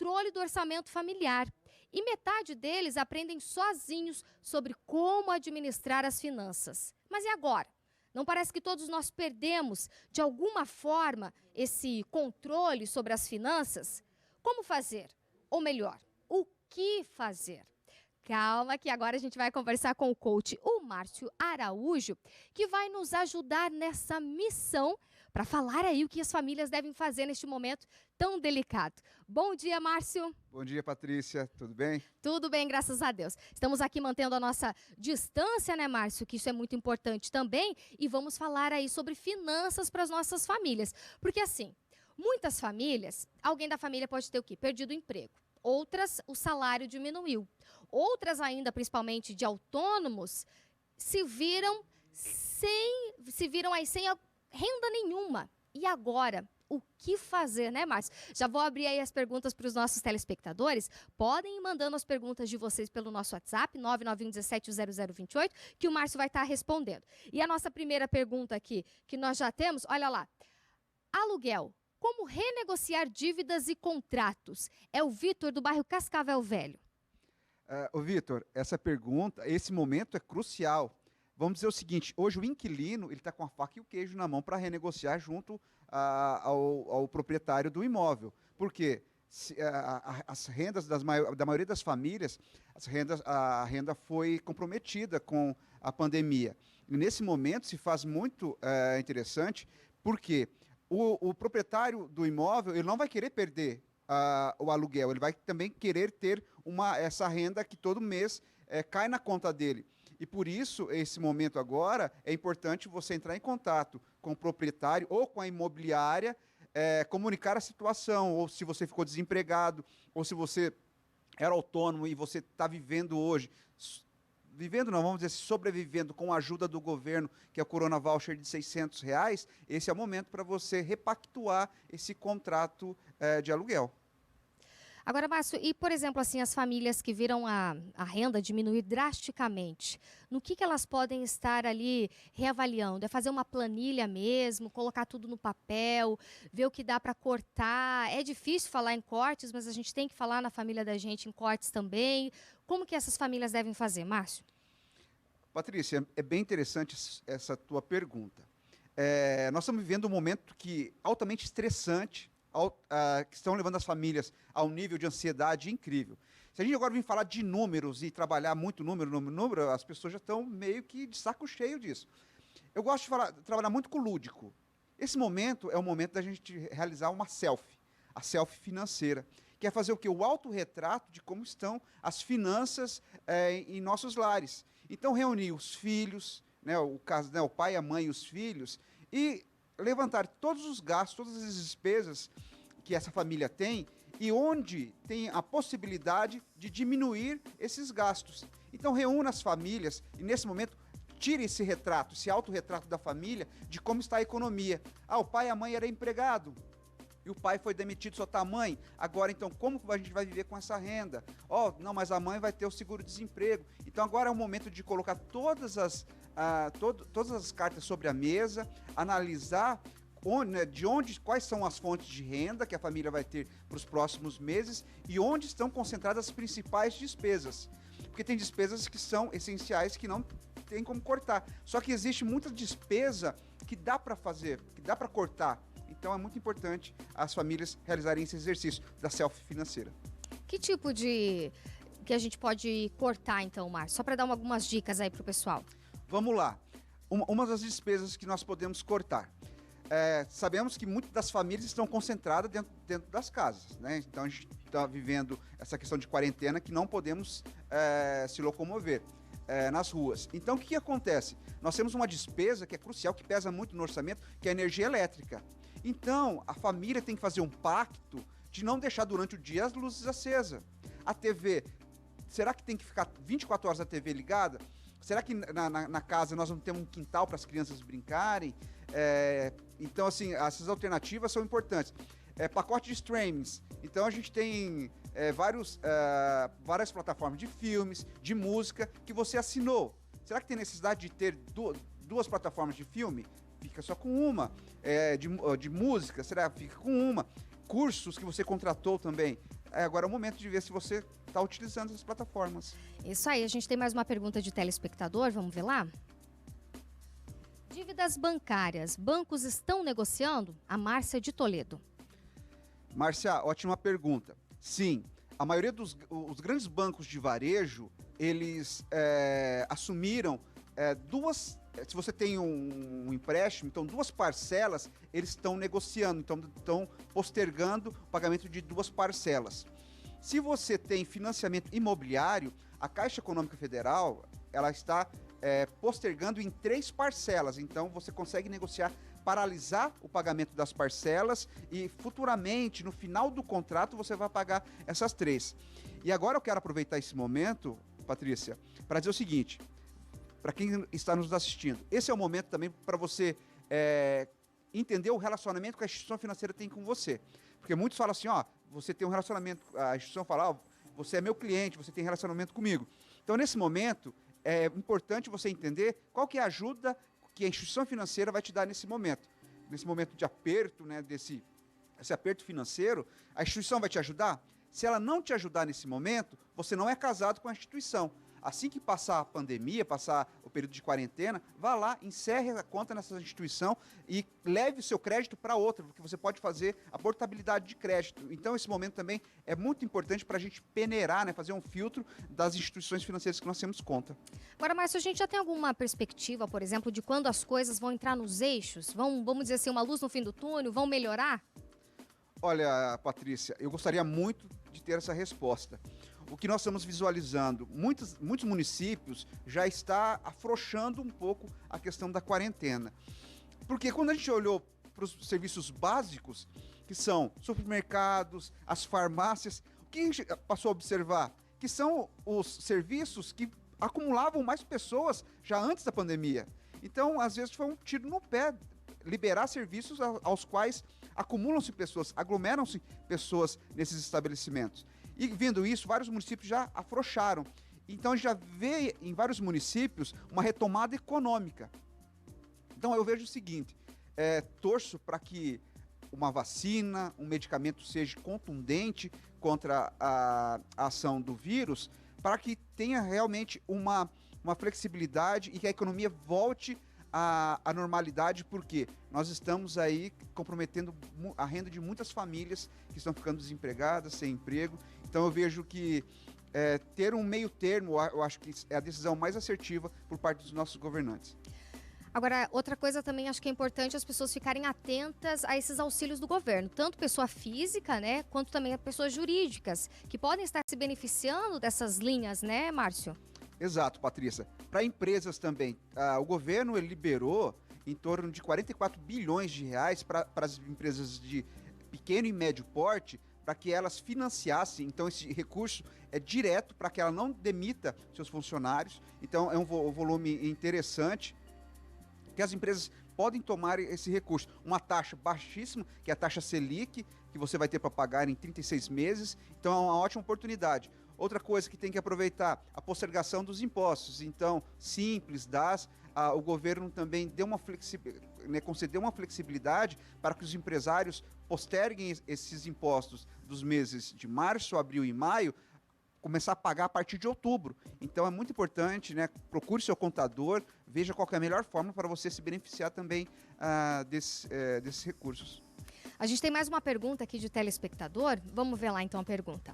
controle do orçamento familiar. E metade deles aprendem sozinhos sobre como administrar as finanças. Mas e agora? Não parece que todos nós perdemos, de alguma forma, esse controle sobre as finanças? Como fazer? Ou melhor, o que fazer? Calma que agora a gente vai conversar com o coach, o Márcio Araújo, que vai nos ajudar nessa missão para falar aí o que as famílias devem fazer neste momento tão delicado. Bom dia, Márcio. Bom dia, Patrícia. Tudo bem? Tudo bem, graças a Deus. Estamos aqui mantendo a nossa distância, né, Márcio? Que isso é muito importante também. E vamos falar aí sobre finanças para as nossas famílias. Porque assim, muitas famílias, alguém da família pode ter o quê? Perdido o emprego. Outras, o salário diminuiu. Outras ainda, principalmente de autônomos, se viram aí sem renda nenhuma. E agora, o que fazer, né, Márcio? Já vou abrir aí as perguntas para os nossos telespectadores. Podem ir mandando as perguntas de vocês pelo nosso WhatsApp, 991170028, que o Márcio vai estar respondendo. E a nossa primeira pergunta aqui, que nós já temos, olha lá. Aluguel. Como renegociar dívidas e contratos? É o Vitor, do bairro Cascavel Velho. Ô Vitor, essa pergunta, esse momento é crucial. Vamos dizer o seguinte, hoje o inquilino está com a faca e o queijo na mão para renegociar junto ao proprietário do imóvel. Por quê? As rendas da maioria das famílias, a renda foi comprometida com a pandemia. E nesse momento se faz muito interessante, porque o proprietário do imóvel ele não vai querer perder o aluguel, ele vai também querer ter essa renda que todo mês cai na conta dele. E por isso, esse momento agora, é importante você entrar em contato com o proprietário ou com a imobiliária, comunicar a situação, ou se você ficou desempregado, ou se você era autônomo e você está vivendo hoje, vamos dizer, sobrevivendo com a ajuda do governo, que é o Corona Voucher de R$600, esse é o momento para você repactuar esse contrato de aluguel. Agora, Márcio, e por exemplo, assim, as famílias que viram a renda diminuir drasticamente, no que elas podem estar ali reavaliando? É fazer uma planilha mesmo, colocar tudo no papel, ver o que dá para cortar? É difícil falar em cortes, mas a gente tem que falar na família da gente em cortes também. Como que essas famílias devem fazer, Márcio? Patrícia, é bem interessante essa tua pergunta. Nós estamos vivendo um momento altamente estressante, que estão levando as famílias a um nível de ansiedade incrível. Se a gente agora vir falar de números e trabalhar muito número, as pessoas já estão meio que de saco cheio disso. Eu gosto de trabalhar muito com o lúdico. Esse momento é o momento da gente realizar uma selfie, a selfie financeira, que é fazer o quê? O autorretrato de como estão as finanças em nossos lares. Então, reunir os filhos, né, o pai, a mãe e os filhos, e levantar todos os gastos, todas as despesas que essa família tem e onde tem a possibilidade de diminuir esses gastos. Então reúna as famílias e nesse momento tire esse retrato, esse autorretrato da família de como está a economia. O pai e a mãe eram empregados e o pai foi demitido, só está a mãe. Agora então como a gente vai viver com essa renda? Não, mas a mãe vai ter o seguro-desemprego. Então agora é o momento de colocar todas as cartas sobre a mesa, analisar quais são as fontes de renda que a família vai ter para os próximos meses e onde estão concentradas as principais despesas. Porque tem despesas que são essenciais que não tem como cortar. Só que existe muita despesa que dá para fazer, que dá para cortar. Então é muito importante as famílias realizarem esse exercício da selfie financeira. Que tipo que a gente pode cortar então, Márcio? Só para dar algumas dicas aí para o pessoal. Vamos lá. Uma das despesas que nós podemos cortar. Sabemos que muitas das famílias estão concentradas dentro das casas, né? Então a gente está vivendo essa questão de quarentena que não podemos se locomover nas ruas. Então o que acontece? Nós temos uma despesa que é crucial, que pesa muito no orçamento, que é a energia elétrica. Então a família tem que fazer um pacto de não deixar durante o dia as luzes acesas. A TV, será que tem que ficar 24 horas a TV ligada? Será que na casa nós vamos ter um quintal para as crianças brincarem? Então, assim, essas alternativas são importantes. Pacote de streamings. Então, a gente tem várias plataformas de filmes, de música, que você assinou. Será que tem necessidade de ter duas plataformas de filme? Fica só com uma. De música, será que fica com uma? Cursos que você contratou também. agora é o momento de ver se você está utilizando essas plataformas. Isso aí, a gente tem mais uma pergunta de telespectador, vamos ver lá? Dívidas bancárias, bancos estão negociando? A Márcia de Toledo. Márcia, ótima pergunta. Sim, a maioria os grandes bancos de varejo, eles assumiram duas... Se você tem um empréstimo, então 2 parcelas, eles estão negociando, então estão postergando o pagamento de 2 parcelas. Se você tem financiamento imobiliário, a Caixa Econômica Federal, ela está postergando em 3 parcelas, então você consegue negociar, paralisar o pagamento das parcelas e futuramente, no final do contrato, você vai pagar essas 3. E agora eu quero aproveitar esse momento, Patrícia, para dizer o seguinte, para quem está nos assistindo, esse é o momento também para você entender o relacionamento que a instituição financeira tem com você. Porque muitos falam assim, ó, você tem um relacionamento, a instituição fala, ó, você é meu cliente, você tem relacionamento comigo. Então, nesse momento, é importante você entender qual que é a ajuda que a instituição financeira vai te dar nesse momento. Nesse momento de aperto, né, esse aperto financeiro, a instituição vai te ajudar? Se ela não te ajudar nesse momento, você não é casado com a instituição. Assim que passar a pandemia, passar o período de quarentena, vá lá, encerre a conta nessa instituição e leve o seu crédito para outra, porque você pode fazer a portabilidade de crédito. Então, esse momento também é muito importante para a gente peneirar, né, fazer um filtro das instituições financeiras que nós temos conta. Agora, Márcio, a gente já tem alguma perspectiva, por exemplo, de quando as coisas vão entrar nos eixos? Vamos dizer assim, uma luz no fim do túnel? Vão melhorar? Olha, Patrícia, eu gostaria muito de ter essa resposta. O que nós estamos visualizando, muitos municípios já está afrouxando um pouco a questão da quarentena. Porque quando a gente olhou para os serviços básicos, que são supermercados, as farmácias, o que a gente passou a observar? Que são os serviços que acumulavam mais pessoas já antes da pandemia. Então, às vezes, foi um tiro no pé liberar serviços aos quais acumulam-se pessoas, aglomeram-se pessoas nesses estabelecimentos. E vendo isso, vários municípios já afrouxaram. Então, a gente já vê em vários municípios uma retomada econômica. Então, eu vejo o seguinte, torço para que uma vacina, um medicamento seja contundente contra a ação do vírus, para que tenha realmente uma flexibilidade e que a economia volte à normalidade, porque nós estamos aí comprometendo a renda de muitas famílias que estão ficando desempregadas, sem emprego. Então eu vejo que ter um meio termo, eu acho que é a decisão mais assertiva por parte dos nossos governantes. Agora, outra coisa também acho que é importante as pessoas ficarem atentas a esses auxílios do governo, tanto pessoa física, né, quanto também as pessoas jurídicas, que podem estar se beneficiando dessas linhas, né, Márcio? Exato, Patrícia. Para empresas também, o governo ele liberou em torno de 44 bilhões de reais para as empresas de pequeno e médio porte, para que elas financiassem. Então, esse recurso é direto para que ela não demita seus funcionários. Então, é um volume interessante que as empresas podem tomar esse recurso. Uma taxa baixíssima, que é a taxa Selic, que você vai ter para pagar em 36 meses. Então, é uma ótima oportunidade. Outra coisa que tem que aproveitar, a postergação dos impostos. Então, simples, o governo também deu concedeu uma flexibilidade para que os empresários posterguem esses impostos dos meses de março, abril e maio, começar a pagar a partir de outubro. Então, é muito importante, né? Procure seu contador, veja qual que é a melhor forma para você se beneficiar também desses recursos. A gente tem mais uma pergunta aqui de telespectador. Vamos ver lá, então, a pergunta.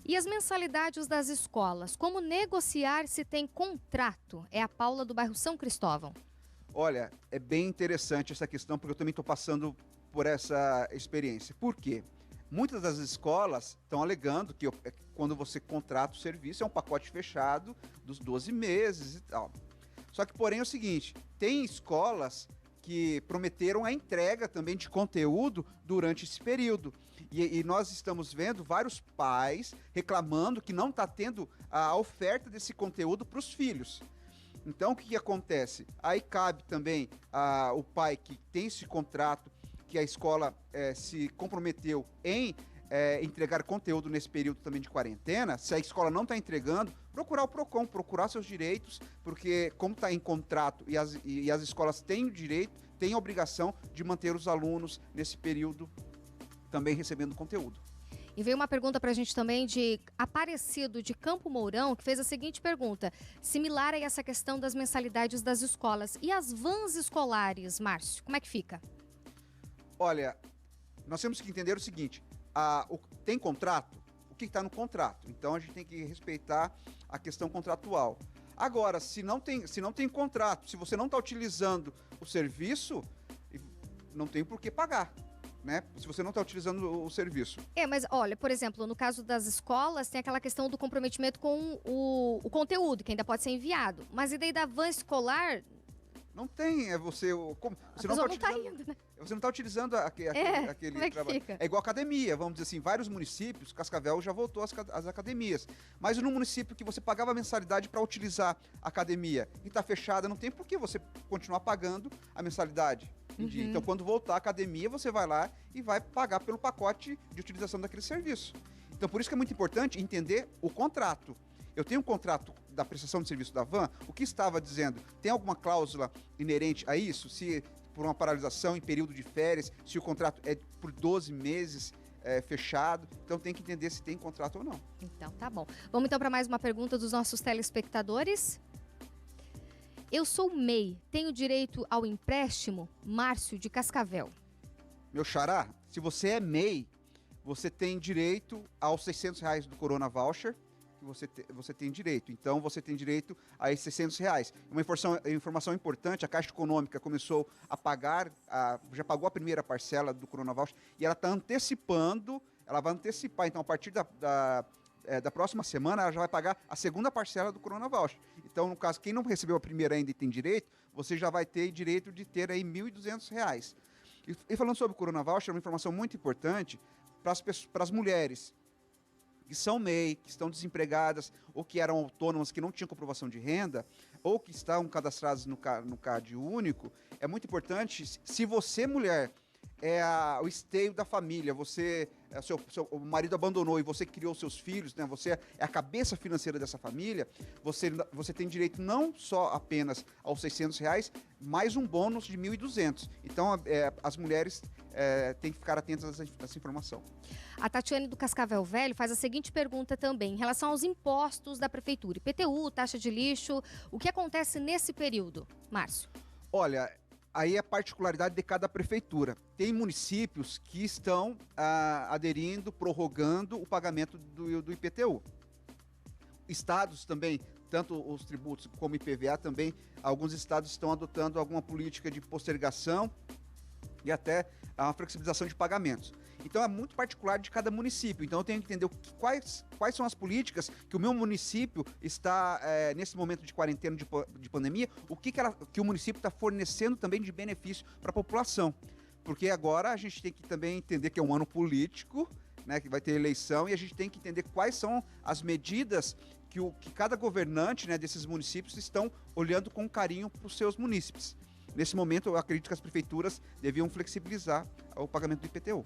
E as mensalidades das escolas? Como negociar se tem contrato? É a Paula do bairro São Cristóvão. Olha, é bem interessante essa questão, porque eu também estou passando por essa experiência. Por quê? Muitas das escolas estão alegando que quando você contrata o serviço é um pacote fechado dos 12 meses e tal. Só que, porém, é o seguinte, tem escolas que prometeram a entrega também de conteúdo durante esse período. E nós estamos vendo vários pais reclamando que não está tendo a oferta desse conteúdo para os filhos. Então, o que acontece? Aí cabe também o pai que tem esse contrato, que a escola se comprometeu em entregar conteúdo nesse período também de quarentena. Se a escola não está entregando, procurar o PROCON, procurar seus direitos, porque como está em contrato e as escolas têm o direito, têm a obrigação de manter os alunos nesse período também recebendo conteúdo. E veio uma pergunta para a gente também de Aparecido de Campo Mourão, que fez a seguinte pergunta, similar a essa questão das mensalidades das escolas. E as vans escolares, Márcio, como é que fica? Olha, nós temos que entender o seguinte, tem contrato? O que está no contrato? Então a gente tem que respeitar a questão contratual. Agora, se não tem contrato, se você não está utilizando o serviço, não tem por que pagar, né? Se você não está utilizando o serviço. Mas olha, por exemplo, no caso das escolas, tem aquela questão do comprometimento com o conteúdo, que ainda pode ser enviado. Mas e daí da van escolar? Não tem, você não está indo, né? Você não está utilizando aquele como é que trabalho. Fica? É igual academia, vamos dizer assim, vários municípios, Cascavel já voltou às academias. Mas no município que você pagava mensalidade para utilizar a academia e está fechada, não tem por que você continuar pagando a mensalidade. Então, quando voltar à academia, você vai lá e vai pagar pelo pacote de utilização daquele serviço. Então, por isso que é muito importante entender o contrato. Eu tenho um contrato da prestação de serviço da van, o que estava dizendo? Tem alguma cláusula inerente a isso? Se por uma paralisação em período de férias, se o contrato é por 12 meses fechado, então tem que entender se tem contrato ou não. Então, tá bom. Vamos então para mais uma pergunta dos nossos telespectadores. Eu sou MEI, tenho direito ao empréstimo? Márcio, de Cascavel. Meu xará, se você é MEI, você tem direito aos R$600 do Corona Voucher, que você tem direito. Então, você tem direito a esses R$600. Uma informação importante, a Caixa Econômica começou a pagar, já pagou a primeira parcela do Corona Voucher e ela está antecipando, ela vai antecipar. Então, a partir da próxima semana, ela já vai pagar a segunda parcela do Corona Voucher. Então, no caso, quem não recebeu a primeira ainda e tem direito, você já vai ter direito de ter aí R$1.200. E falando sobre o Corona Voucher, uma informação muito importante para as mulheres que são MEI, que estão desempregadas, ou que eram autônomas, que não tinham comprovação de renda, ou que estão cadastradas no CAD único, é muito importante, se você, mulher, é o esteio da família, o marido abandonou e você criou seus filhos, né? Você é a cabeça financeira dessa família, você tem direito não só apenas aos R$600, mais um bônus de R$1.200. Então, as mulheres têm que ficar atentas a essa informação. A Tatiane do Cascavel Velho faz a seguinte pergunta também, em relação aos impostos da prefeitura, IPTU, taxa de lixo, o que acontece nesse período, Márcio? Olha, aí é a particularidade de cada prefeitura. Tem municípios que estão aderindo, prorrogando o pagamento do IPTU. Estados também, tanto os tributos como IPVA também, alguns estados estão adotando alguma política de postergação e até a flexibilização de pagamentos. Então é muito particular de cada município. Então eu tenho que entender quais são as políticas que o meu município está, nesse momento de quarentena de pandemia, o que o município está fornecendo também de benefício para a população. Porque agora a gente tem que também entender que é um ano político, né, que vai ter eleição, e a gente tem que entender quais são as medidas que cada governante, né, desses municípios estão olhando com carinho para os seus munícipes. Nesse momento, eu acredito que as prefeituras deviam flexibilizar o pagamento do IPTU.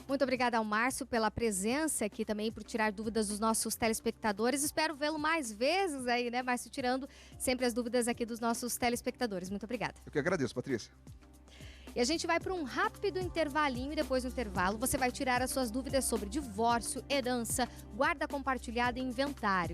Muito obrigada ao Márcio pela presença aqui também, por tirar dúvidas dos nossos telespectadores. Espero vê-lo mais vezes aí, né, Márcio, tirando sempre as dúvidas aqui dos nossos telespectadores. Muito obrigada. Eu que agradeço, Patrícia. E a gente vai para um rápido intervalinho e depois do intervalo você vai tirar as suas dúvidas sobre divórcio, herança, guarda compartilhada e inventário.